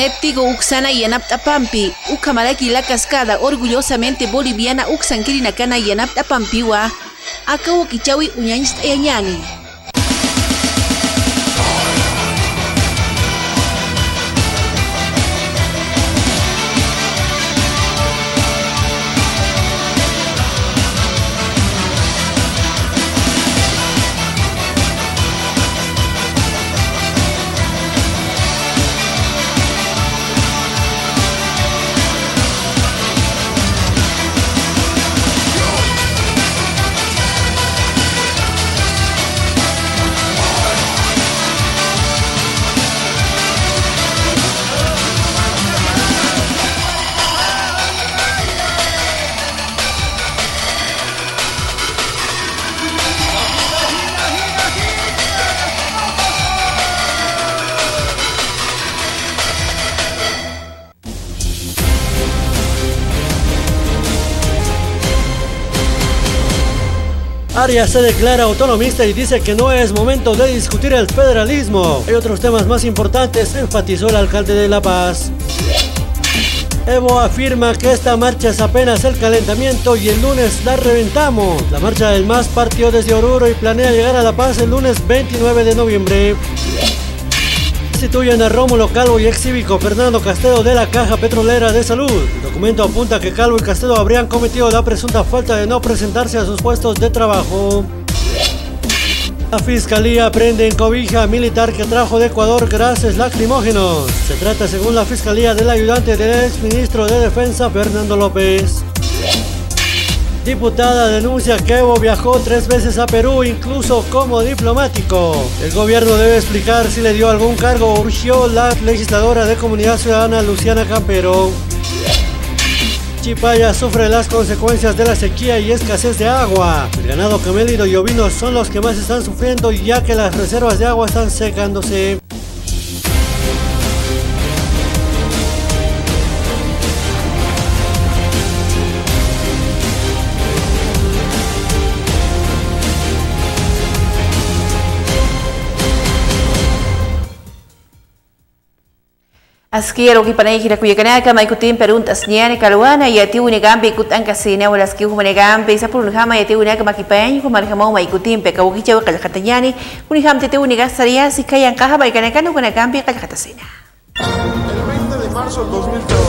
Genético Uxana Yanap Tapampi, Ucamaraki la Cascada, orgullosamente boliviana Uxankirina Cana Yanap Tapampiwa, Acabo Kichawi Uñanist Eñani. Arias se declara autonomista y dice que no es momento de discutir el federalismo. Hay otros temas más importantes, enfatizó el alcalde de La Paz. Evo afirma que esta marcha es apenas el calentamiento y el lunes la reventamos. La marcha del MAS partió desde Oruro y planea llegar a La Paz el lunes 29 de noviembre. Destituyen a Rómulo Calvo y ex cívico Fernando Castelo de la Caja Petrolera de Salud. El documento apunta que Calvo y Castelo habrían cometido la presunta falta de no presentarse a sus puestos de trabajo. La Fiscalía prende en cobija militar que trajo de Ecuador gases lacrimógenos. Se trata, según la Fiscalía, del ayudante del exministro de Defensa Fernando López. Diputada denuncia que Evo viajó 3 veces a Perú, incluso como diplomático. El gobierno debe explicar si le dio algún cargo, urgió la legisladora de Comunidad Ciudadana Luciana Campero. Chipaya sufre las consecuencias de la sequía y escasez de agua. El ganado camélido y ovino son los que más están sufriendo, ya que las reservas de agua están secándose. Aski aro ki panay kira kuya kana ka may kutin peruntas niya ni kaluana yati uni gambe kut ang kasina wala ski humane gambe sa purun hama yati uni ka makipayan ko man hama may kutin pe ka wuki chawa kal katanyani uni ham tete uni gasaria si kayan ka habay kana kana kuna gambe kal katasina. El 20 de marzo del 2013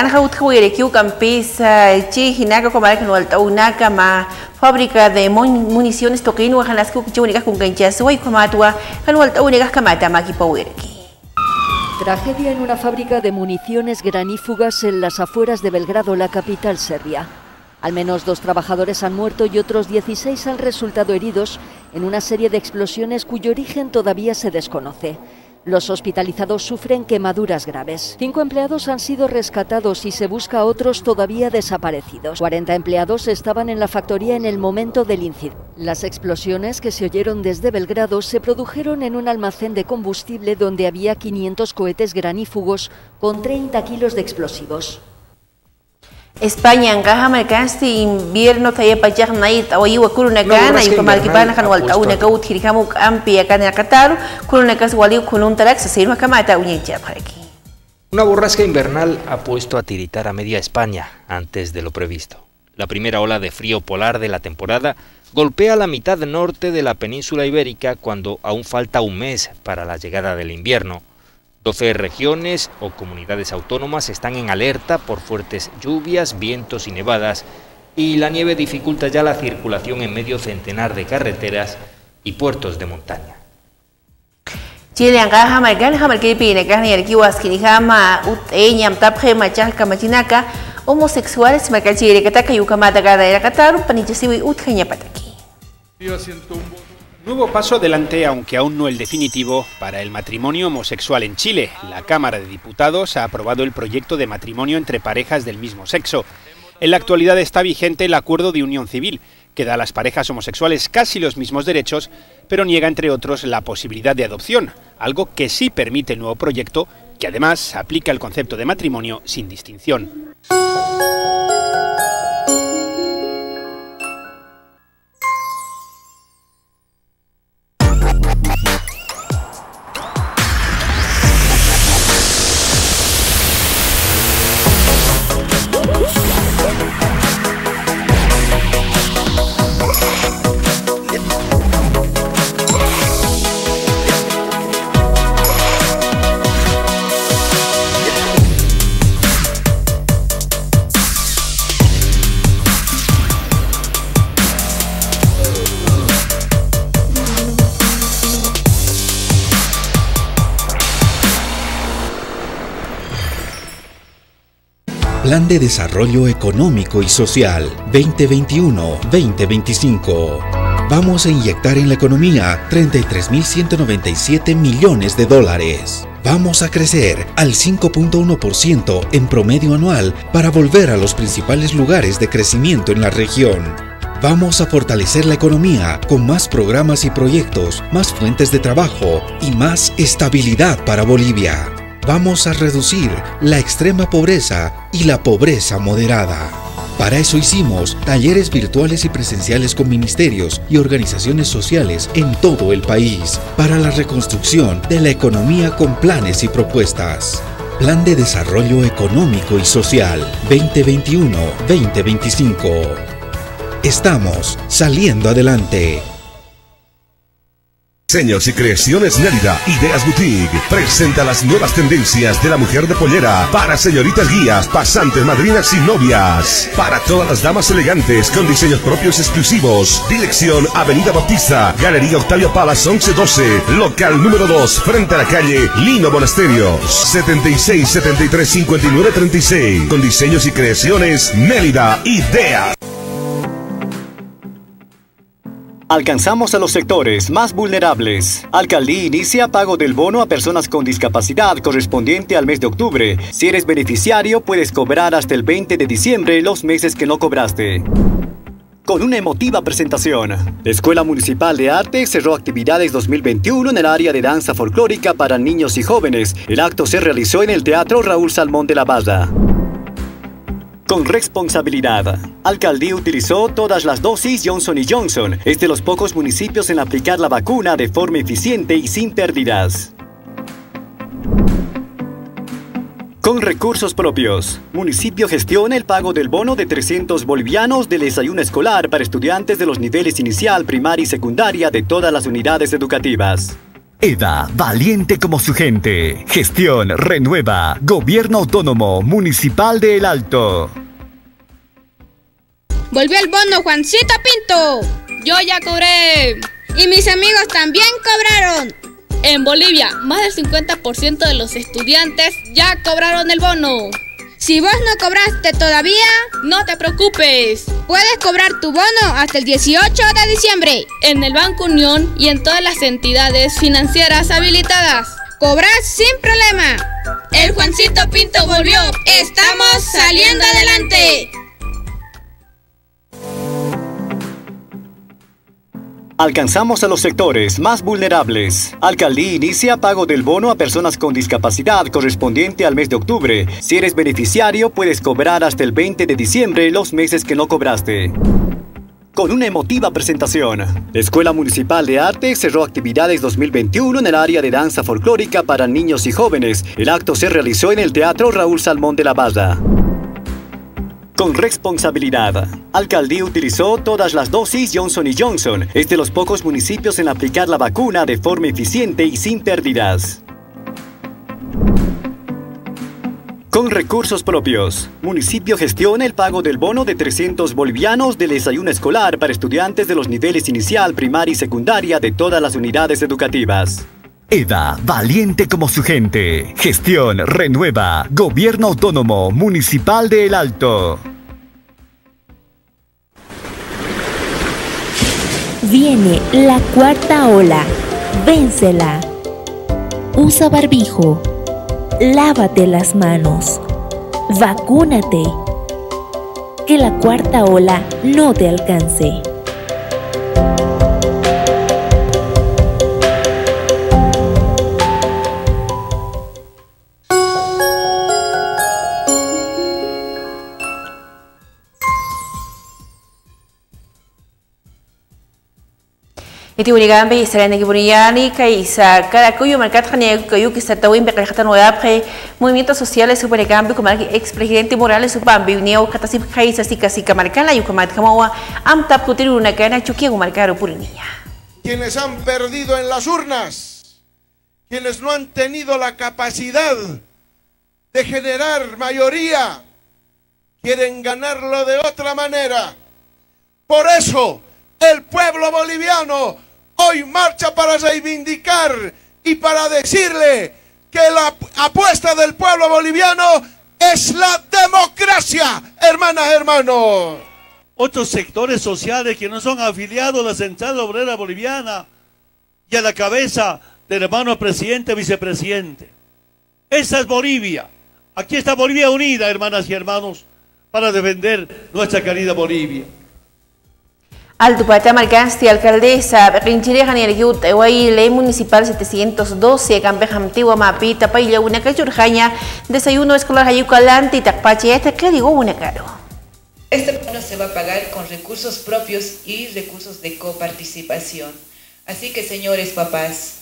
Anhaut huire kiu campisa chi hinaka ko mal kanwal taunaka ma fábrica de municiones toquino hanas ku chunika kun ganchas way komatwa kanwal tauniga kamata makipawirki. Tragedia en una fábrica de municiones granífugas en las afueras de Belgrado, la capital serbia. Al menos 2 trabajadores han muerto y otros 16 han resultado heridos en una serie de explosiones cuyo origen todavía se desconoce. Los hospitalizados sufren quemaduras graves. 5 empleados han sido rescatados y se busca a otros todavía desaparecidos. 40 empleados estaban en la factoría en el momento del incidente. Las explosiones que se oyeron desde Belgrado se produjeron en un almacén de combustible donde había 500 cohetes granífugos con 30 kilos de explosivos. España encaja mercansi invierno taya pajak nait awayiwa kuruna gana y pamalkipana kan walta una kaut hirikamu ampi akan Qatar kuruna kas wali kunun tarak sesirma kamata uñencha paraki. Una borrasca invernal ha puesto a tiritar a media España antes de lo previsto. La primera ola de frío polar de la temporada golpea la mitad norte de la península ibérica cuando aún falta un mes para la llegada del invierno. 12 regiones o comunidades autónomas están en alerta por fuertes lluvias, vientos y nevadas, y la nieve dificulta ya la circulación en medio centenar de carreteras y puertos de montaña. Chile encaja margan hamar kipine kan yarkiwas kinihama uteñam tapje machak kamachinaka homosexuales marcachire kataka yukamata gada era Qatar panichasiwi utkhanya pataki. Nuevo paso adelante, aunque aún no el definitivo, para el matrimonio homosexual en Chile. La Cámara de Diputados ha aprobado el proyecto de matrimonio entre parejas del mismo sexo. En la actualidad está vigente el acuerdo de unión civil, que da a las parejas homosexuales casi los mismos derechos, pero niega, entre otros, la posibilidad de adopción, algo que sí permite el nuevo proyecto, que además aplica el concepto de matrimonio sin distinción. Plan de Desarrollo Económico y Social 2021-2025. Vamos a inyectar en la economía 33.197 millones de dólares. Vamos a crecer al 5.1% en promedio anual para volver a los principales lugares de crecimiento en la región. Vamos a fortalecer la economía con más programas y proyectos, más fuentes de trabajo y más estabilidad para Bolivia. Vamos a reducir la extrema pobreza y la pobreza moderada. Para eso hicimos talleres virtuales y presenciales con ministerios y organizaciones sociales en todo el país para la reconstrucción de la economía con planes y propuestas. Plan de Desarrollo Económico y Social 2021-2025. Estamos saliendo adelante. Diseños y creaciones Mélida, Ideas Boutique, presenta las nuevas tendencias de la mujer de pollera para señoritas guías, pasantes, madrinas y novias. Para todas las damas elegantes con diseños propios exclusivos. Dirección Avenida Bautista, Galería Octavio Palas 1112, local número 2, frente a la calle Lino Monasterios. 76 73 59 36. Con diseños y creaciones Mélida, Ideas. Alcanzamos a los sectores más vulnerables. Alcaldía inicia pago del bono a personas con discapacidad correspondiente al mes de octubre. Si eres beneficiario, puedes cobrar hasta el 20 de diciembre los meses que no cobraste. Con una emotiva presentación, la Escuela Municipal de Arte cerró actividades 2021 en el área de danza folclórica para niños y jóvenes. El acto se realizó en el Teatro Raúl Salmón de la Barra. Con responsabilidad, Alcaldía utilizó todas las dosis Johnson & Johnson. Es de los pocos municipios en aplicar la vacuna de forma eficiente y sin pérdidas. Con recursos propios, municipio gestiona el pago del bono de 300 bolivianos del desayuno escolar para estudiantes de los niveles inicial, primaria y secundaria de todas las unidades educativas. EDA, valiente como su gente. Gestión renueva. Gobierno Autónomo Municipal de El Alto. Volvió el bono Juancito Pinto. Yo ya cobré. Y mis amigos también cobraron. En Bolivia, más del 50% de los estudiantes ya cobraron el bono. Si vos no cobraste todavía, no te preocupes. Puedes cobrar tu bono hasta el 18 de diciembre. En el Banco Unión y en todas las entidades financieras habilitadas. Cobrás sin problema. El Juancito Pinto volvió. Estamos saliendo adelante. Alcanzamos a los sectores más vulnerables. Alcaldía inicia pago del bono a personas con discapacidad correspondiente al mes de octubre. Si eres beneficiario, puedes cobrar hasta el 20 de diciembre los meses que no cobraste. Con una emotiva presentación, la Escuela Municipal de Arte cerró actividades 2021 en el área de danza folclórica para niños y jóvenes. El acto se realizó en el Teatro Raúl Salmón de la Barra. Con responsabilidad, Alcaldía utilizó todas las dosis Johnson & Johnson. Es de los pocos municipios en aplicar la vacuna de forma eficiente y sin pérdidas. Con recursos propios, municipio gestiona el pago del bono de 300 bolivianos del desayuno escolar para estudiantes de los niveles inicial, primaria y secundaria de todas las unidades educativas. EDA, valiente como su gente. Gestión renueva. Gobierno Autónomo Municipal de El Alto. Viene la cuarta ola. Vénsela. Usa barbijo. Lávate las manos. Vacúnate. Que la cuarta ola no te alcance. Iti unigambe Israel Giburiani, Kaisa, Caracuyo, Mercatania, Coyu, que está Tawin, Becajata Nueva, Movimientos Sociales, Supergambe, como el expresidente Morales, Subambi, Neo, Catasip, Kaisa, Sica, Marcana, Yucamat, Kamawa, Amtap, Kutiru, una cana, Chukia, Marcaro, Purinia. Quienes han perdido en las urnas, quienes no han tenido la capacidad de generar mayoría, quieren ganarlo de otra manera. Por eso, el pueblo boliviano hoy marcha para reivindicar y para decirle que la apuesta del pueblo boliviano es la democracia, hermanas, hermanos. Otros sectores sociales que no son afiliados a la Central Obrera Boliviana y a la cabeza del hermano presidente, vicepresidente. Esa es Bolivia. Aquí está Bolivia unida, hermanas y hermanos, para defender nuestra querida Bolivia. Alto Patamarcasti, alcaldesa, Rinchirejan y Ergiut, ley municipal 712, Campejamtigua, Mapita, Pailla, una cachurjaña, desayuno escolar Ayucalante y Tacpache, ¿qué digo una caro? Este bono se va a pagar con recursos propios y recursos de coparticipación. Así que, señores papás,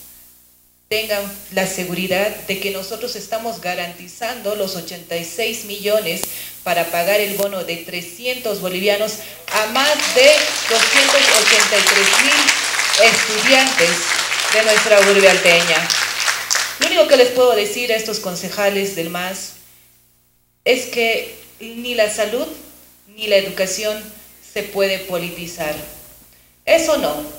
tengan la seguridad de que nosotros estamos garantizando los 86 millones para pagar el bono de 300 bolivianos a más de 283.000 estudiantes de nuestra urbe alteña. Lo único que les puedo decir a estos concejales del MAS es que ni la salud ni la educación se puede politizar. Eso no.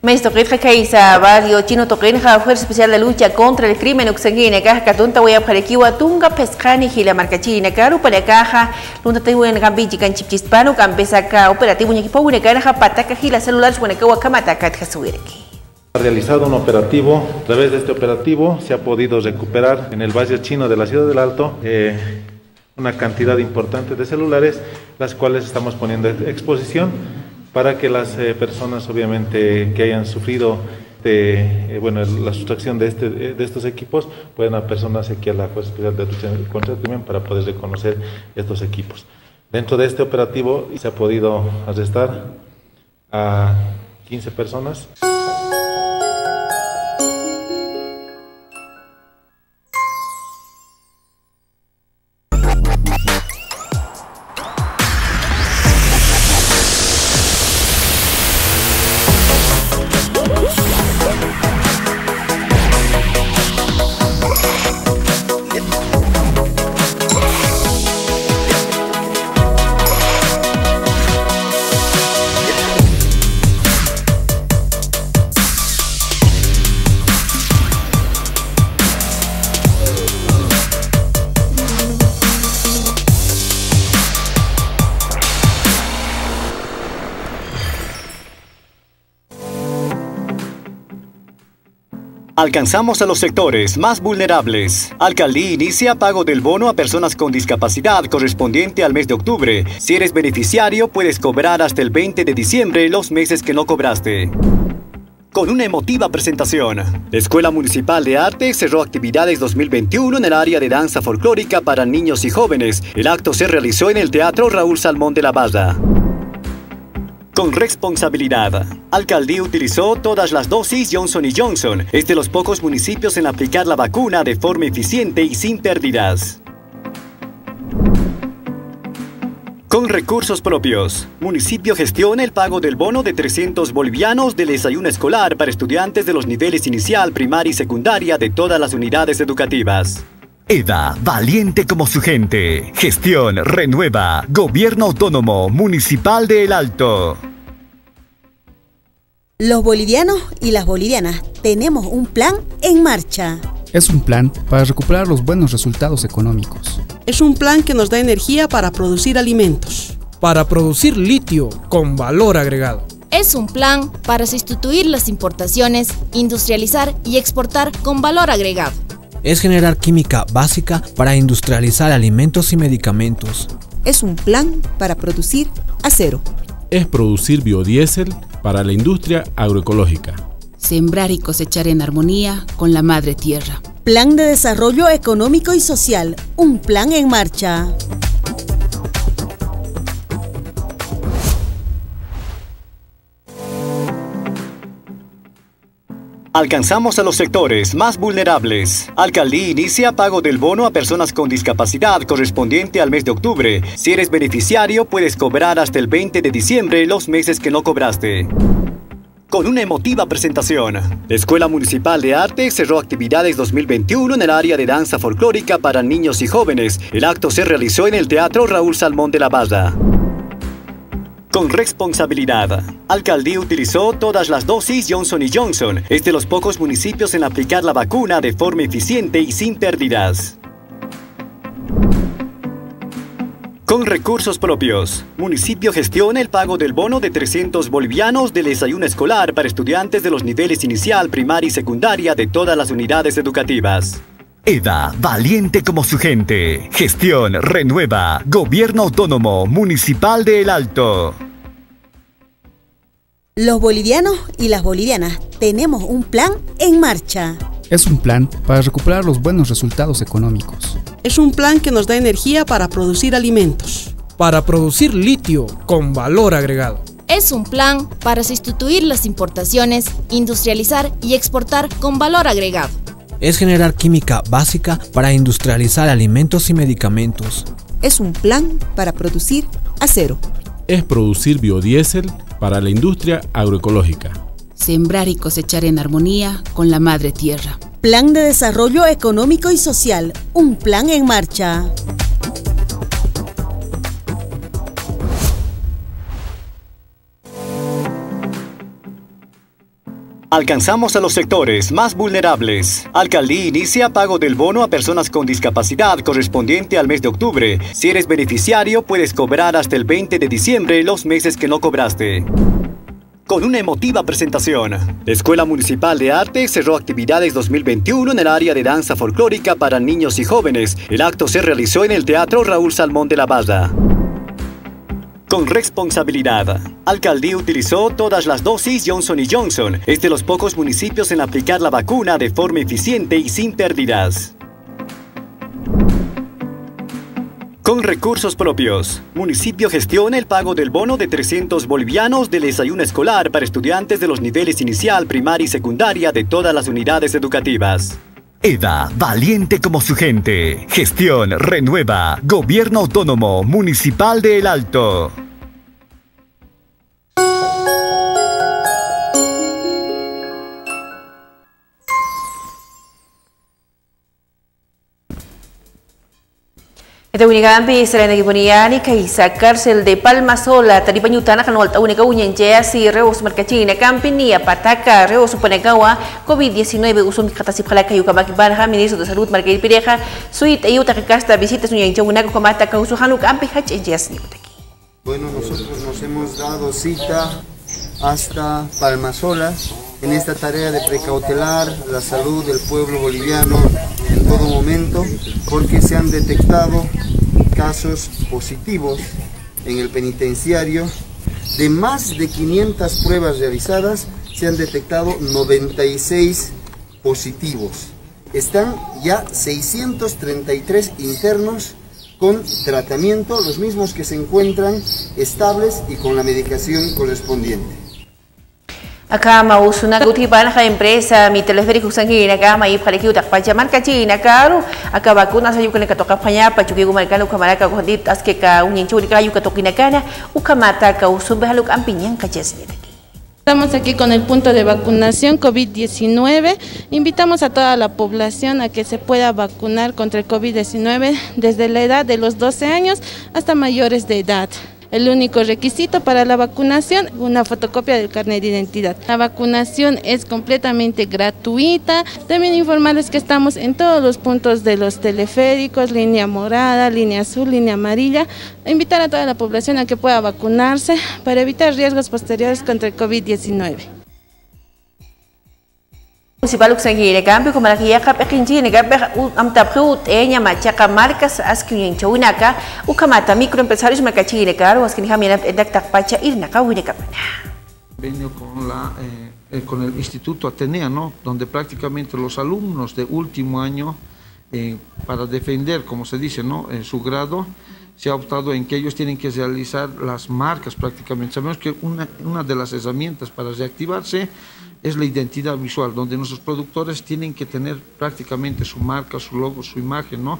Maestro Toquinja Kaisa, Barrio Chino Toquinja, Fuerza Especial de Lucha contra el Crimen Uxanguina, Caja Catunta, Huaya Parequiwa, Tunga, Pescani, Gila Marcachina, Caro, para Caja, Lunta Tehuen, Gambichi, Canchichispano, Campesaca, Operativo Ñequipo, una Caraja, Pataca, Gila Celular, Huanacawa, Camataca, Jasuirki. Ha realizado un operativo. A través de este operativo se ha podido recuperar en el barrio chino de la Ciudad del Alto una cantidad importante de celulares, las cuales estamos poniendo a exposición para que las personas, obviamente, que hayan sufrido la sustracción de estos equipos, puedan apersonarse aquí a la Fuerza Especial de Lucha contra el Crimen para poder reconocer estos equipos. Dentro de este operativo se ha podido arrestar a 15 personas. Alcanzamos a los sectores más vulnerables. Alcaldía inicia pago del bono a personas con discapacidad correspondiente al mes de octubre. Si eres beneficiario, puedes cobrar hasta el 20 de diciembre los meses que no cobraste. Con una emotiva presentación, la Escuela Municipal de Arte cerró actividades 2021 en el área de danza folclórica para niños y jóvenes. El acto se realizó en el Teatro Raúl Salmón de la Barra. Con responsabilidad, Alcaldía utilizó todas las dosis Johnson & Johnson. Es de los pocos municipios en aplicar la vacuna de forma eficiente y sin pérdidas. Con recursos propios, municipio gestiona el pago del bono de 300 bolivianos del desayuno escolar para estudiantes de los niveles inicial, primaria y secundaria de todas las unidades educativas. EDA, valiente como su gente. Gestión renueva. Gobierno Autónomo Municipal de El Alto. Los bolivianos y las bolivianas tenemos un plan en marcha. Es un plan para recuperar los buenos resultados económicos. Es un plan que nos da energía para producir alimentos. Para producir litio con valor agregado. Es un plan para sustituir las importaciones, industrializar y exportar con valor agregado. Es generar química básica para industrializar alimentos y medicamentos. Es un plan para producir acero. Es producir biodiesel para la industria agroecológica. Sembrar y cosechar en armonía con la madre tierra. Plan de desarrollo económico y social. Un plan en marcha. Alcanzamos a los sectores más vulnerables. Alcaldía inicia pago del bono a personas con discapacidad correspondiente al mes de octubre. Si eres beneficiario, puedes cobrar hasta el 20 de diciembre los meses que no cobraste. Con una emotiva presentación, la Escuela Municipal de Arte cerró actividades 2021 en el área de danza folclórica para niños y jóvenes. El acto se realizó en el Teatro Raúl Salmón de la Barra. Con responsabilidad, Alcaldía utilizó todas las dosis Johnson & Johnson. Es de los pocos municipios en aplicar la vacuna de forma eficiente y sin pérdidas. Con recursos propios, municipio gestiona el pago del bono de 300 bolivianos del desayuno escolar para estudiantes de los niveles inicial, primaria y secundaria de todas las unidades educativas. EDA, valiente como su gente. Gestión Renueva, Gobierno Autónomo Municipal de El Alto. Los bolivianos y las bolivianas tenemos un plan en marcha. Es un plan para recuperar los buenos resultados económicos. Es un plan que nos da energía para producir alimentos. Para producir litio con valor agregado. Es un plan para sustituir las importaciones, industrializar y exportar con valor agregado. Es generar química básica para industrializar alimentos y medicamentos. Es un plan para producir acero. Es producir biodiesel para la industria agroecológica. Sembrar y cosechar en armonía con la madre tierra. Plan de desarrollo económico y social. Un plan en marcha. Alcanzamos a los sectores más vulnerables. Alcaldía inicia pago del bono a personas con discapacidad correspondiente al mes de octubre. Si eres beneficiario, puedes cobrar hasta el 20 de diciembre los meses que no cobraste. Con una emotiva presentación, la Escuela Municipal de Arte cerró actividades 2021 en el área de danza folclórica para niños y jóvenes. El acto se realizó en el Teatro Raúl Salmón de la Barra. Con responsabilidad, Alcaldía utilizó todas las dosis Johnson & Johnson. Es de los pocos municipios en aplicar la vacuna de forma eficiente y sin pérdidas. Con recursos propios, municipio gestiona el pago del bono de 300 bolivianos del desayuno escolar para estudiantes de los niveles inicial, primaria y secundaria de todas las unidades educativas. EDA, valiente como su gente. Gestión Renueva, Gobierno Autónomo Municipal de El Alto. Esta unigambi serena giboniani kaisa cárcel de Palma Sola taripanyutana kan walta unika unyenjea si reos merkachina campini apataka reos upanagawa COVID-19 usum katasip halaka yuka bakibaraha ministro de salud Margarita Pireja suite ayuta que casta visitas unyenjea unaka komata kausuhanu campi hach enjeas niutaki. Bueno, nosotros nos hemos dado cita hasta Palma Sola en esta tarea de precautelar la salud del pueblo boliviano en todo momento, porque se han detectado casos positivos en el penitenciario. De más de 500 pruebas realizadas, se han detectado 96 positivos. Están ya 633 internos con tratamiento, los mismos que se encuentran estables y con la medicación correspondiente. Acá mausuna gutiban la empresa mi teleférico sanguínea acá mai palekiu tak pacha marca china caro acá vacuna sa yukan ka toka panya pachugi gumarkano kamaraka gondit aske ka unyinchu ka yuka tokina kana ukamata ka usumbe haluk ampiñan kachesni. Estamos aquí con el punto de vacunación COVID-19. Invitamos a toda la población a que se pueda vacunar contra el COVID-19 desde la edad de los 12 años hasta mayores de edad. El único requisito para la vacunación, una fotocopia del carnet de identidad. La vacunación es completamente gratuita. También informarles que estamos en todos los puntos de los teleféricos, línea morada, línea azul, línea amarilla. Invitar a toda la población a que pueda vacunarse para evitar riesgos posteriores contra el COVID-19. Municipal sanguínea cambio como la que ya capequinchi negabe amtaput enya machaca marcas askin chunaka ukamata microempresarios mercachine caro askin jamina edak pacha irnaka winekapana. Vengo con el Instituto Atenea, ¿no? Donde prácticamente los alumnos de último año para defender, como se dice, ¿no? Su grado, se ha optado en que ellos tienen que realizar las marcas prácticamente. Sabemos que una de las herramientas para reactivarse es la identidad visual, donde nuestros productores tienen que tener prácticamente su marca, su logo, su imagen, ¿no?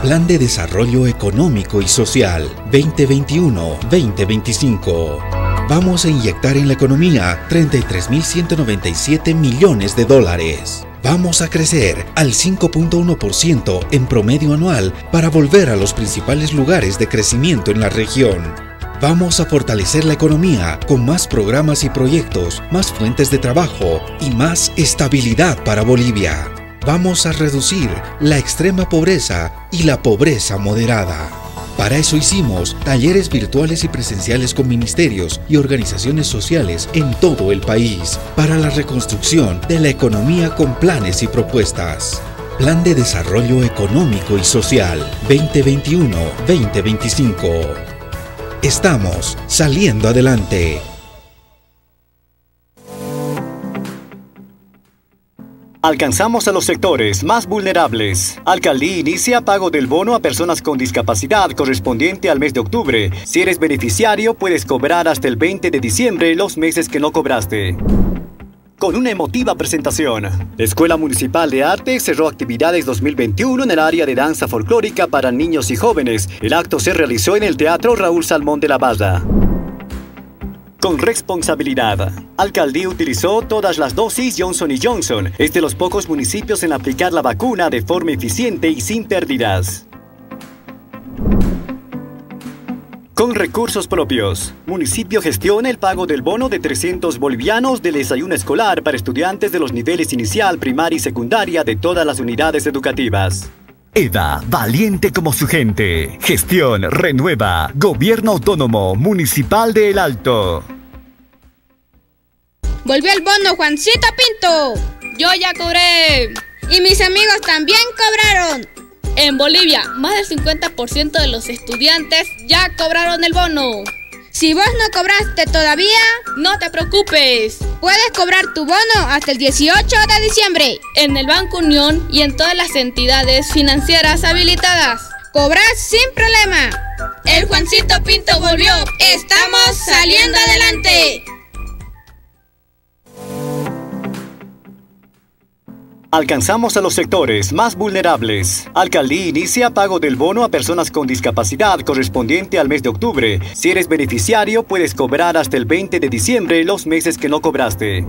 Plan de Desarrollo Económico y Social 2021-2025. Vamos a inyectar en la economía 33.197 millones de dólares. Vamos a crecer al 5.1% en promedio anual para volver a los principales lugares de crecimiento en la región. Vamos a fortalecer la economía con más programas y proyectos, más fuentes de trabajo y más estabilidad para Bolivia. Vamos a reducir la extrema pobreza y la pobreza moderada. Para eso hicimos talleres virtuales y presenciales con ministerios y organizaciones sociales en todo el país para la reconstrucción de la economía con planes y propuestas. Plan de Desarrollo Económico y Social 2021-2025. Estamos saliendo adelante. Alcanzamos a los sectores más vulnerables. Alcaldía inicia pago del bono a personas con discapacidad correspondiente al mes de octubre. Si eres beneficiario, puedes cobrar hasta el 20 de diciembre los meses que no cobraste. Con una emotiva presentación, la Escuela Municipal de Arte cerró actividades 2021 en el área de danza folclórica para niños y jóvenes. El acto se realizó en el Teatro Raúl Salmón de la Barra. Con responsabilidad, Alcaldía utilizó todas las dosis Johnson & Johnson. Es de los pocos municipios en aplicar la vacuna de forma eficiente y sin pérdidas. Con recursos propios, municipio gestiona el pago del bono de 300 bolivianos del desayuno escolar para estudiantes de los niveles inicial, primaria y secundaria de todas las unidades educativas. EDA, valiente como su gente. Gestión Renueva, Gobierno Autónomo Municipal de El Alto. Volvió el bono Juancito Pinto. Yo ya cobré. Y mis amigos también cobraron. En Bolivia, más del 50% de los estudiantes ya cobraron el bono. Si vos no cobraste todavía, no te preocupes. Puedes cobrar tu bono hasta el 18 de diciembre. En el Banco Unión y en todas las entidades financieras habilitadas. Cobras sin problema. El Juancito Pinto volvió. Estamos saliendo adelante. Alcanzamos a los sectores más vulnerables. Alcaldía inicia pago del bono a personas con discapacidad correspondiente al mes de octubre. Si eres beneficiario, puedes cobrar hasta el 20 de diciembre los meses que no cobraste.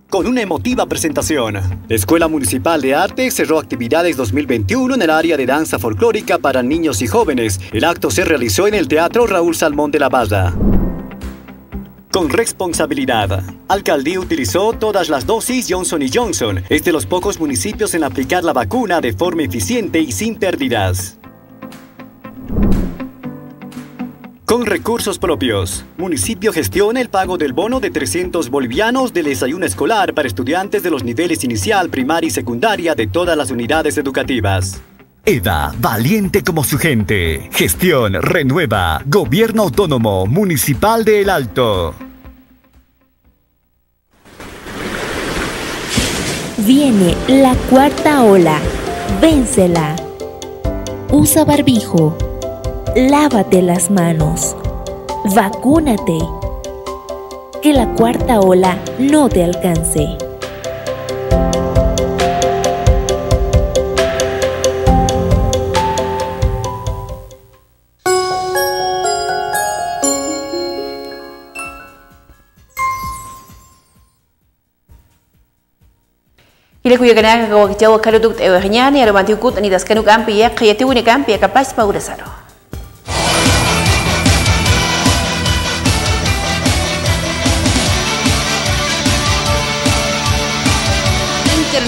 Con una emotiva presentación, la Escuela Municipal de Arte cerró actividades 2021 en el área de danza folclórica para niños y jóvenes. El acto se realizó en el Teatro Raúl Salmón de la Barra. Con responsabilidad, Alcaldía utilizó todas las dosis Johnson & Johnson. Es de los pocos municipios en aplicar la vacuna de forma eficiente y sin pérdidas. Con recursos propios, municipio gestiona el pago del bono de 300 bolivianos del desayuno escolar para estudiantes de los niveles inicial, primaria y secundaria de todas las unidades educativas. EDA, valiente como su gente. Gestión Renueva, Gobierno Autónomo Municipal de El Alto. Viene la cuarta ola. Vénsela. Usa barbijo. Lávate las manos. Vacúnate. Que la cuarta ola no te alcance. Ile kuya kana ka wakichawa kaluduk ewa hanyani aromanti ukut ani das kanuk ampi ya khayati une kampi ya kapas paurasaro.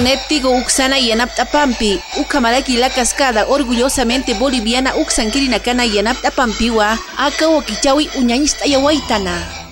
Néptigo Uxana y Anaptapampi, Ucamaraki la cascada, orgullosamente boliviana Uxanquirinacana y Anaptapampiwa, Aka Wakichawi Uñañista Yawaitana.